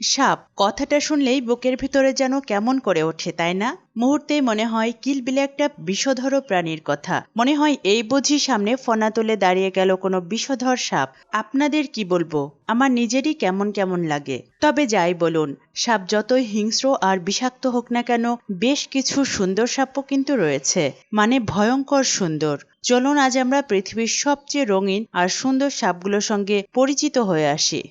সাপ কথাটা শুনলেই বুকের ভিতরে যেন কেমন করে ওঠে, তাই না? মুহূর্তেই মনে হয় কিলবিলে একটা বিষধর প্রাণীর কথা। মনে হয় এই বুঝি সামনে ফনা তুলে দাঁড়িয়ে গেল কোনো বিষধর সাপ। আপনাদের কি বলবো, আমার নিজেরই কেমন কেমন লাগে। তবে যাই বলুন, সাপ যতই হিংস্র আর বিষাক্ত হোক না কেন, বেশ কিছু সুন্দর সাপও কিন্তু রয়েছে, মানে ভয়ঙ্কর সুন্দর। চলুন আজ আমরা পৃথিবীর সবচেয়ে রঙিন আর সুন্দর সাপগুলোর সঙ্গে পরিচিত হয়ে আসি।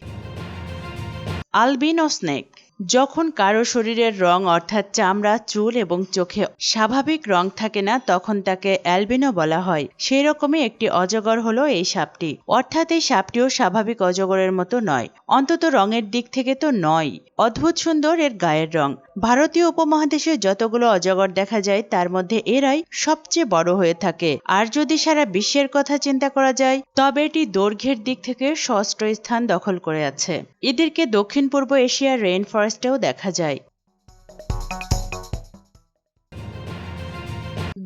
Albino snake. যখন কারো শরীরের রং অর্থাৎ চামড়া, চুল এবং চোখে স্বাভাবিক রং থাকে না, তখন তাকে অ্যালবিনো বলা হয়। সেই রকমই একটি অজগর হলো এই সাপটি। অর্থাৎ এই সাপটিও স্বাভাবিক অজগরের মতো নয়, অন্তত রঙের দিক থেকে তো নয়। অদ্ভুত সুন্দর এর গায়ের রং। ভারতীয় উপমহাদেশে যতগুলো অজগর দেখা যায় তার মধ্যে এরাই সবচেয়ে বড় হয়ে থাকে। আর যদি সারা বিশ্বের কথা চিন্তা করা যায়, তবে এটি দৈর্ঘ্যের দিক থেকে ষষ্ঠ স্থান দখল করে আছে। এদেরকে দক্ষিণ পূর্ব এশিয়ার রেইন ফরেস্টেও দেখা যায়।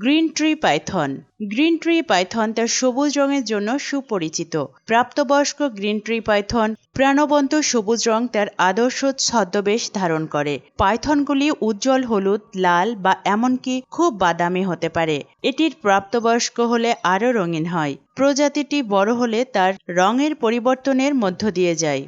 Green tree Python. Green tree Python তার সবুজ রঙের জন্য সুপরিচিত। প্রাপ্তবয়স্ক গ্রিন ট্রি পাইথন প্রাণবন্ত সবুজ রং তার আদর্শ ছদ্মবেশ ধারণ করে। পাইথনগুলি উজ্জ্বল হলুদ, লাল বা এমনকি খুব বাদামি হতে পারে। এটির প্রাপ্তবয়স্ক হলে আরও রঙিন হয়। প্রজাতিটি বড় হলে তার রঙের পরিবর্তনের মধ্য দিয়ে যায়।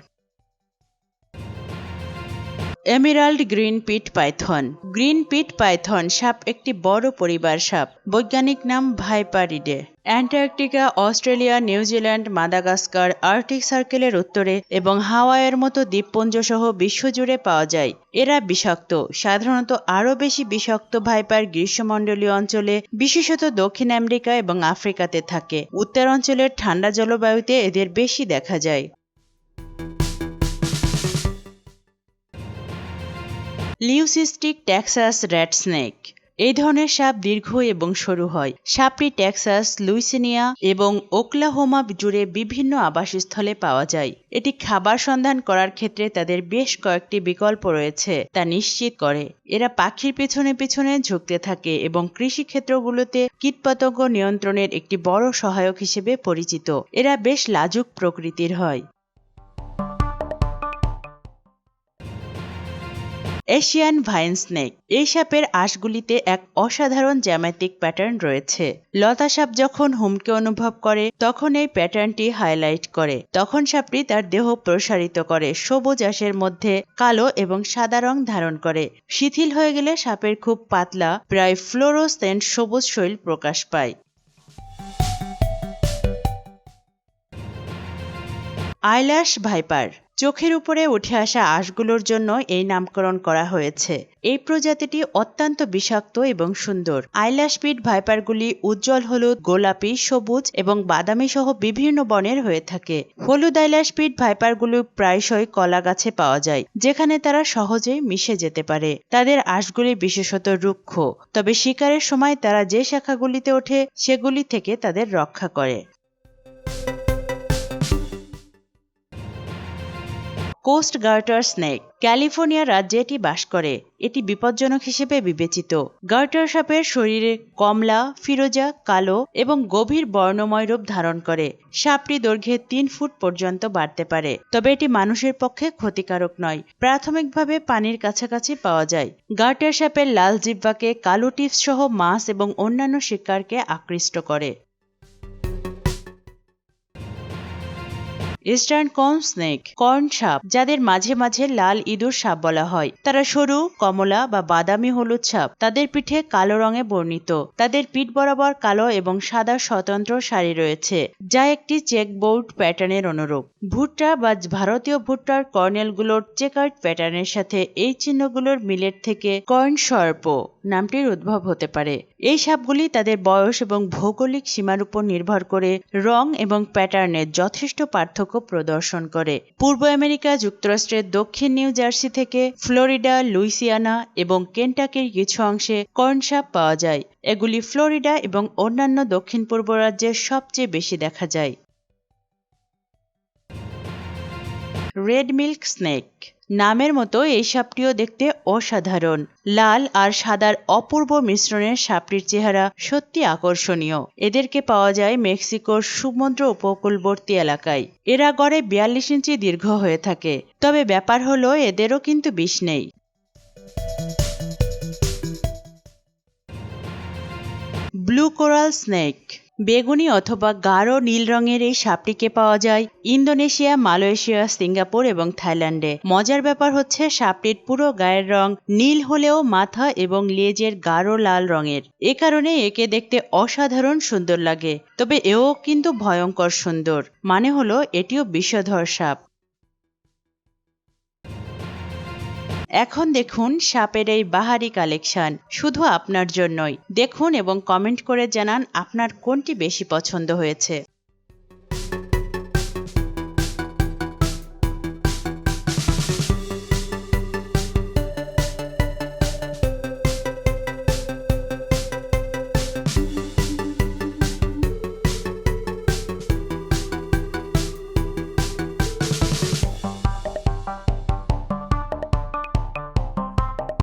Emerald green pit python. Green pit python সাপ একটি বড় পরিবার সাপ। বৈজ্ঞানিক নাম ভাইপারিডে। Antarctica, Australia, New Zealand, Madagascar, Arctic সার্কেলের উত্তরে এবং হাওয়াইয়ের মতো দ্বীপপুঞ্জ সহ বিশ্বজুড়ে পাওয়া যায়। এরা বিষাক্ত। সাধারণত আরও বেশি বিষাক্ত ভাইপার গ্রীষ্মমণ্ডলীয় অঞ্চলে, বিশেষত দক্ষিণ আমেরিকা এবং আফ্রিকাতে থাকে। উত্তর অঞ্চলের ঠান্ডা জলবায়ুতে এদের বেশি দেখা যায়। Leucistic Texas rat snake. এই ধরনের সাপ দীর্ঘ এবং সরু হয়। সাপটি টেক্সাস, লুইসিয়ানা এবং ওকলাহোমা জুড়ে বিভিন্ন আবাসস্থলে পাওয়া যায়। এটি খাবার সন্ধান করার ক্ষেত্রে তাদের বেশ কয়েকটি বিকল্প রয়েছে তা নিশ্চিত করে। এরা পাখির পেছনে পেছনে ঝুঁকতে থাকে এবং কৃষিক্ষেত্রগুলোতে কীটপতঙ্গ নিয়ন্ত্রণের একটি বড় সহায়ক হিসেবে পরিচিত। এরা বেশ লাজুক প্রকৃতির হয়। Asian vine snake. এই সাপের আঁশগুলিতে এক অসাধারণ জ্যামিতিক প্যাটার্ন রয়েছে। লতা সাপ যখন হুমকি অনুভব করে তখন এই প্যাটার্নটি হাইলাইট করে। তখন সাপটি তার দেহ প্রসারিত করে, সবুজ আঁশের মধ্যে কালো এবং সাদা রং ধারণ করে। শিথিল হয়ে গেলে সাপের খুব পাতলা, প্রায় ফ্লোরোসেন্ট সবুজ শৈল প্রকাশ পায়। Eyelash viper. চোখের উপরে উঠে আসা আঁশগুলোর জন্য এই নামকরণ করা হয়েছে। এই প্রজাতিটি অত্যন্ত বিষাক্ত এবং সুন্দর। আইল্যাশ পিট ভাইপারগুলি উজ্জ্বল হলুদ, গোলাপি, সবুজ এবং বাদামি সহ বিভিন্ন বর্ণের হয়ে থাকে। হলুদ আইল্যাশ পিট ভাইপারগুলো প্রায়শই কলা গাছে পাওয়া যায়, যেখানে তারা সহজেই মিশে যেতে পারে। তাদের আঁশগুলি বিশেষত রুক্ষ, তবে শিকারের সময় তারা যে শাখাগুলিতে ওঠে সেগুলি থেকে তাদের রক্ষা করে। Coast garter snake. ক্যালিফোর্নিয়া রাজ্যে এটি বাস করে। এটি বিপজ্জনক হিসেবে বিবেচিত। গার্টার সাপের শরীরে কমলা, ফিরোজা, কালো এবং গভীর বর্ণময় রূপ ধারণ করে। সাপটি দৈর্ঘ্যে 3 ফুট পর্যন্ত বাড়তে পারে, তবে এটি মানুষের পক্ষে ক্ষতিকারক নয়। প্রাথমিকভাবে পানির কাছাকাছি পাওয়া যায়। গার্টার সাপের লাল জিহ্বাকে কালো টিপস সহ মাছ এবং অন্যান্য শিকারকে আকৃষ্ট করে। Eastern corn snake. কর্ন সাপ, যাদের মাঝে মাঝে লাল ইঁদুর সাপ বলা হয়। তারা সরু, কমলা বা বাদামি হলুদ সাপ। তাদের পিঠে কালো রঙে বর্ণিত। তাদের পিঠ বরাবর কালো এবং সাদা স্বতন্ত্র সারি রয়েছে, যা একটি চেকবোর্ড প্যাটার্নের অনুরূপ। ভুট্টা বা ভারতীয় ভুট্টার কর্নেলগুলোর চেকার্ড প্যাটার্নের সাথে এই চিহ্নগুলোর মিলের থেকে কর্ন সর্প নামটির উদ্ভব হতে পারে। এই সাপগুলি তাদের বয়স এবং ভৌগোলিক সীমার উপর নির্ভর করে রং এবং প্যাটার্নের যথেষ্ট পার্থক্য প্রদর্শন করে। পূর্ব আমেরিকা, যুক্তরাষ্ট্রের দক্ষিণ নিউ জার্সি থেকে ফ্লোরিডা, লুইসিয়ানা এবং কেন্টাকির কিছু অংশে কর্ন সাপ পাওয়া যায়। এগুলি ফ্লোরিডা এবং অন্যান্য দক্ষিণ পূর্ব রাজ্যে সবচেয়ে বেশি দেখা যায়। Red milk snake. নামের মতো এই সাপটিও দেখতে অসাধারণ। লাল আর সাদার অপূর্ব মিশ্রণের সাপটির চেহারা সত্যি আকর্ষণীয়। এদেরকে পাওয়া যায় মেক্সিকোর সমুদ্র উপকূলবর্তী এলাকায়। এরা গড়ে 42 ইঞ্চি দীর্ঘ হয়ে থাকে। তবে ব্যাপার হলো এদেরও কিন্তু বিষ নেই। Blue coral snake. বেগুনি অথবা গাঢ় নীল রঙের এই সাপটিকে পাওয়া যায় ইন্দোনেশিয়া, মালয়েশিয়া, সিঙ্গাপুর এবং থাইল্যান্ডে। মজার ব্যাপার হচ্ছে সাপটির পুরো গায়ের রং নীল হলেও মাথা এবং লেজের গাঢ় লাল রঙের। এ কারণে একে দেখতে অসাধারণ সুন্দর লাগে। তবে এও কিন্তু ভয়ঙ্কর সুন্দর, মানে হলো এটিও বিষধর সাপ। এখন দেখুন সাপের এই বাহারি কালেকশন, শুধু আপনার জন্যই। দেখুন এবং কমেন্ট করে জানান আপনার কোনটি বেশি পছন্দ হয়েছে।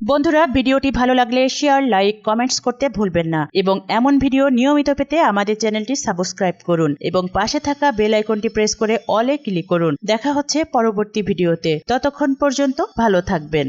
বন্ধুরা, ভিডিওটি ভালো লাগলে শেয়ার, লাইক, কমেন্টস করতে ভুলবেন না এবং এমন ভিডিও নিয়মিত পেতে আমাদের চ্যানেলটি সাবস্ক্রাইব করুন এবং পাশে থাকা বেল আইকনটি প্রেস করে অলে ক্লিক করুন। দেখা হচ্ছে পরবর্তী ভিডিওতে। ততক্ষণ পর্যন্ত ভালো থাকবেন।